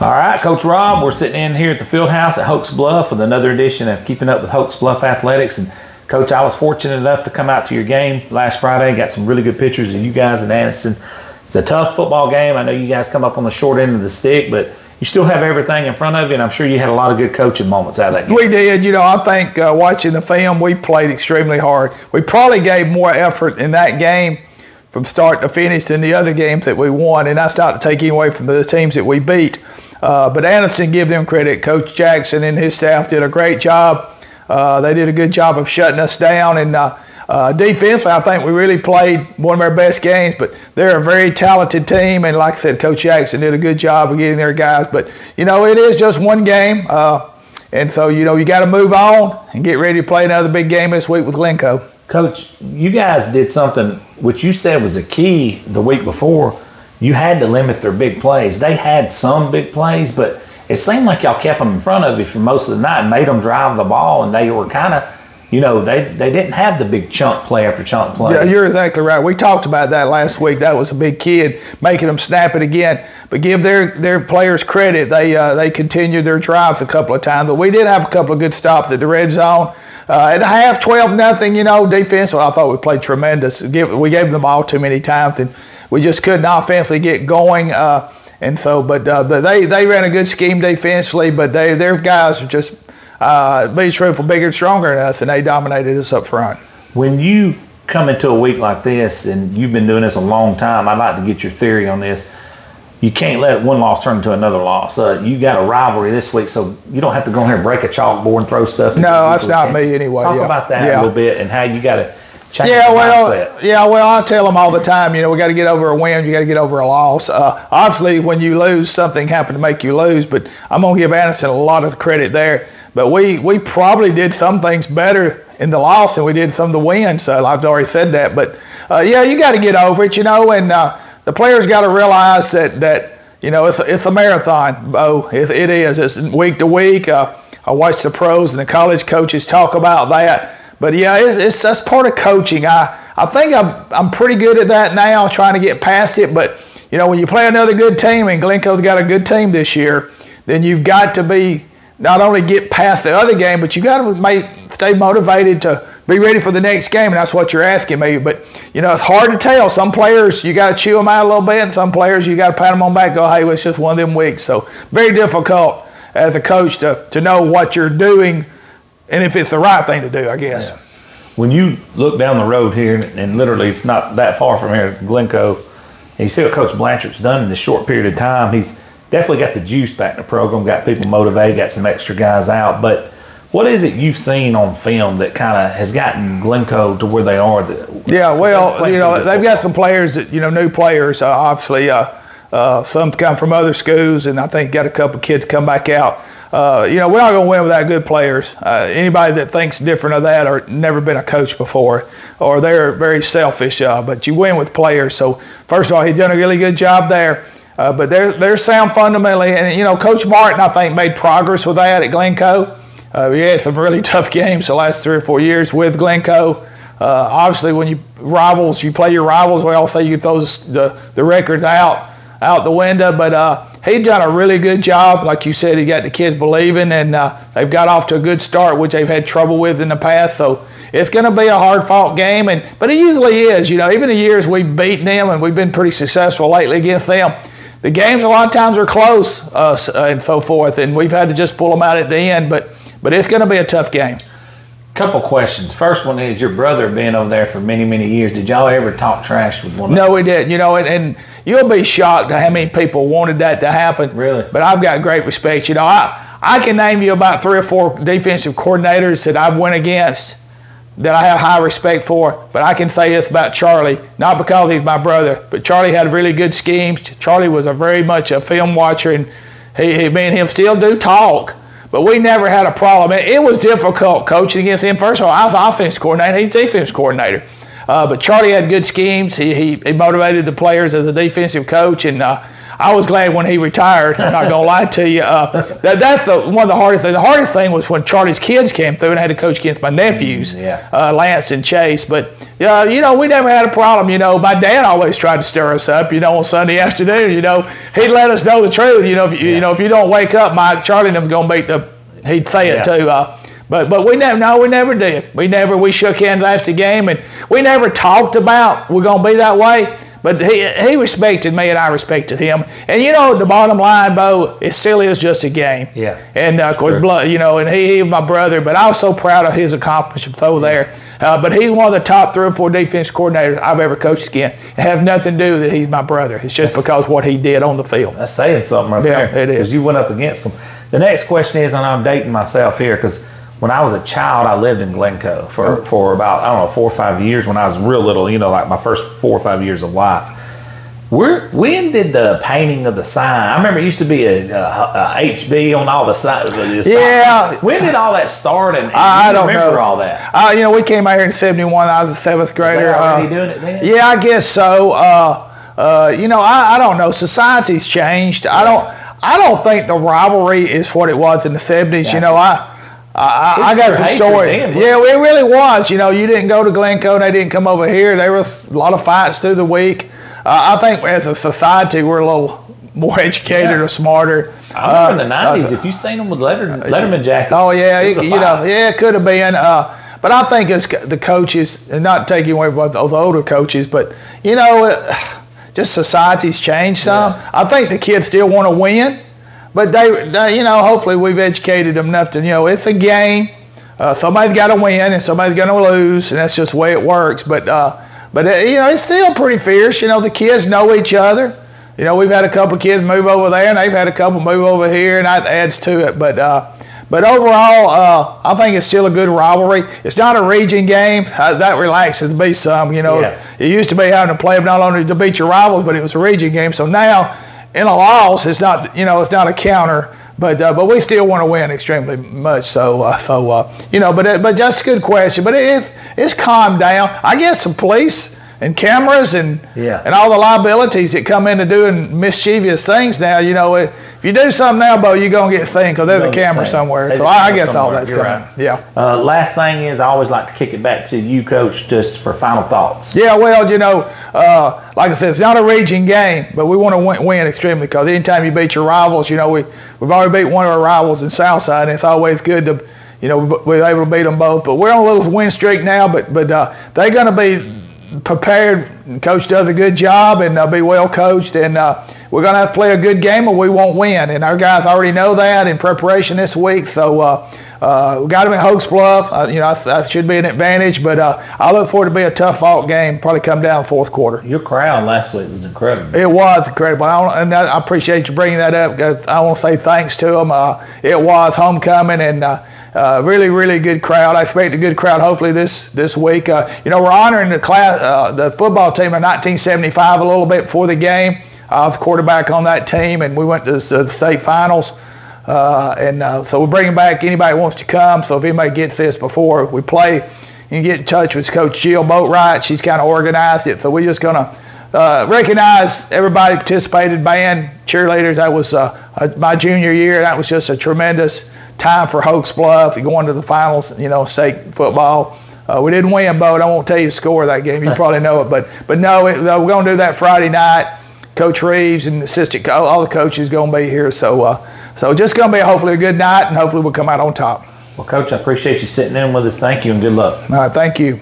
All right, Coach Rob, we're sitting in here at the field house at Hokes Bluff with another edition of Keeping Up with Hokes Bluff Athletics. And Coach, I was fortunate enough to come out to your game last Friday. Got some really good pictures of you guys in Anniston. It's a tough football game. I know you guys come up on the short end of the stick, but you still have everything in front of you, and I'm sure you had a lot of good coaching moments out of that game. We did. I think watching the film, we played extremely hard. We probably gave more effort in that game from start to finish than the other games that we won, and that's not to take any away from the teams that we beat. But Anniston, give them credit. Coach Jackson and his staff did a great job. They did a good job of shutting us down. And defensively, I think we really played one of our best games. But they're a very talented team. And like I said, Coach Jackson did a good job of getting their guys. But, it is just one game. And so, you got to move on and get ready to play another big game this week with Glencoe. Coach, you guys did something which you said was a key the week before. You had to limit their big plays. They had some big plays, but it seemed like y'all kept them in front of you for most of the night and made them drive the ball, and they were kind of, they didn't have the big chunk play after chunk play. Yeah, you're exactly right. We talked about that last week. That was a big key, making them snap it again. But give their players credit. They continued their drives a couple of times, but we did have a couple of good stops at the red zone. At half, 12-0, defense, I thought we played tremendous. We gave them the ball too many times, and we just couldn't offensively get going. But they ran a good scheme defensively, but their guys are just, be truthful, bigger and stronger than us, and they dominated us up front. When you come into a week like this, and you've been doing this a long time, I'd like to get your theory on this. You can't let one loss turn into another loss. You got a rivalry this week, so you don't have to go in here and break a chalkboard and throw stuff. No, that's not me anyway. Talk about that a little bit and how you got to change the mindset. I tell them all the time, we got to get over a win, you got to get over a loss. Obviously, when you lose, something happened to make you lose, but I'm going to give Anniston a lot of credit there. But we probably did some things better in the loss than we did some of the wins, so I've already said that. But, you got to get over it, and the players got to realize that it's a marathon, Bo. It is. It's week to week. I watch the pros and the college coaches talk about that. But that's part of coaching. I think I'm pretty good at that now, trying to get past it. But when you play another good team, and Glencoe's got a good team this year, then you've got to be not only get past the other game, but you got to stay motivated to be ready for the next game, and that's what you're asking me. But it's hard to tell. Some players you got to chew them out a little bit, and some players you got to pat them on the back and go, hey, it's just one of them weeks. So very difficult as a coach to know what you're doing and if it's the right thing to do, I guess. Yeah. When you look down the road here, and literally it's not that far from here, Glencoe, and you see what Coach Blanchard's done in this short period of time, he's definitely got the juice back in the program, got people motivated, got some extra guys out. But what is it you've seen on film that kind of has gotten Glencoe to where they are? They've got some players that, new players, obviously. Some come from other schools, and I think got a couple kids come back out. We're not going to win without good players. Anybody that thinks different of that or never been a coach before, or they're very selfish. But you win with players. So first of all, he's done a really good job there. But they're sound fundamentally, and Coach Martin, I think, made progress with that at Glencoe. We had some really tough games the last 3 or 4 years with Glencoe. Obviously, when you play your rivals. We all say you throw the records out the window. But he's done a really good job. Like you said, he got the kids believing, and they've got off to a good start, which they've had trouble with in the past. So it's going to be a hard-fought game, but it usually is. Even the years we've beaten them, and we've been pretty successful lately against them, the games a lot of times are close and so forth, and we've had to just pull them out at the end. But it's going to be a tough game. Couple questions. First one is, your brother being over there for many, many years. Did y'all ever talk trash with one another? No, we didn't. And you'll be shocked at how many people wanted that to happen. Really? But I've got great respect. I can name you about 3 or 4 defensive coordinators that I've went against that I have high respect for. But I can say this about Charlie, not because he's my brother, but Charlie had really good schemes. Charlie was very much a film watcher, and me and him still do talk. but we never had a problem. It was difficult coaching against him. First of all, I was offense coordinator. He's defense coordinator. But Charlie had good schemes. He motivated the players as a defensive coach, and I was glad when he retired. I'm not gonna lie to you. That's one of the hardest things. The hardest thing was when Charlie's kids came through, and I had to coach against my nephews, Lance and Chase. But we never had a problem. My dad always tried to stir us up. On Sunday afternoon, he'd let us know the truth. If you don't wake up, Charlie and them's gonna beat the. He'd say it too. But we never did. We shook hands after the game, and we never talked about we're gonna be that way. But he respected me, and I respected him. And the bottom line, Bo, it still is just a game. Yeah. And of course, and he was my brother. But I was so proud of his accomplishments over there. But he's one of the top 3 or 4 defense coordinators I've ever coached against. It has nothing to do that he's my brother. It's just because what he did on the field. That's saying something right there. Yeah, it is. Because you went up against him. The next question is, and I'm dating myself here, because when I was a child, I lived in Glencoe for about, 4 or 5 years when I was real little, like my first 4 or 5 years of life. When did the painting of the sign? I remember it used to be a HB on all the signs. Yeah. When did all that start? And I don't remember know. all that. We came out here in '71. I was a 7th grader. Was they already doing it then? Yeah, I guess so. I don't know. Society's changed. Yeah. I don't think the rivalry is what it was in the '70s. Yeah. I got some stories. Yeah, it really was. You didn't go to Glencoe and they didn't come over here. There was a lot of fights through the week. I think as a society we're a little more educated or smarter. I remember in the '90s, if you seen them with Letterman jackets. Oh yeah, it could have been. But I think as the coaches, and not taking away from those older coaches, but just society's changed some. Yeah. I think the kids still want to win, but they hopefully we've educated them enough to it's a game. Somebody's got to win and somebody's going to lose, and that's just the way it works. But it's still pretty fierce. The kids know each other. We've had a couple of kids move over there, and they've had a couple move over here, and that adds to it. But overall, I think it's still a good rivalry. It's not a region game. That relaxes me some. It used to be having to play not only to beat your rivals, but it was a region game. So now, in a loss, it's not it's not a counter. But we still want to win extremely much. So but that's a good question. But it's calmed down. I guess the police and cameras and all the liabilities that come into doing mischievous things now. If you do something now, Bo, you're gonna get seen because there's a camera somewhere. So I guess all that's coming. Right. Yeah. Last thing is, I always like to kick it back to you, Coach, just for final thoughts. Yeah. Well, like I said, it's not a region game, but we want to win extremely because anytime you beat your rivals, we've already beat one of our rivals in Southside, and it's always good to, we're able to beat them both. But we're on a little win streak now, but they're going to be prepared. Coach does a good job, and they'll be well coached, and we're going to have to play a good game or we won't win. And our guys already know that in preparation this week. So we got them at Hokes Bluff. That should be an advantage, but I look forward to be a tough-fought game, probably come down fourth quarter. Your crowd last week was incredible. It was incredible. I appreciate you bringing that up because I want to say thanks to them. It was homecoming, and really, really good crowd. I expect a good crowd hopefully this week. We're honoring the football team in 1975 a little bit before the game. I was quarterback on that team, and we went to the state finals. So we're bringing back anybody who wants to come. So if anybody gets this before we play, you can get in touch with Coach Jill Boatwright. She's kind of organized it. So we're just going to recognize everybody who participated, band, cheerleaders. That was my junior year. That was just a tremendous time for Hokes Bluff. Going to the finals, state football. We didn't win, Bo. I won't tell you the score of that game. You probably know it. But no, we're going to do that Friday night. Coach Reeves and all the coaches going to be here. So just going to be hopefully a good night, and hopefully we'll come out on top. Well, Coach, I appreciate you sitting in with us. Thank you, and good luck. All right, thank you.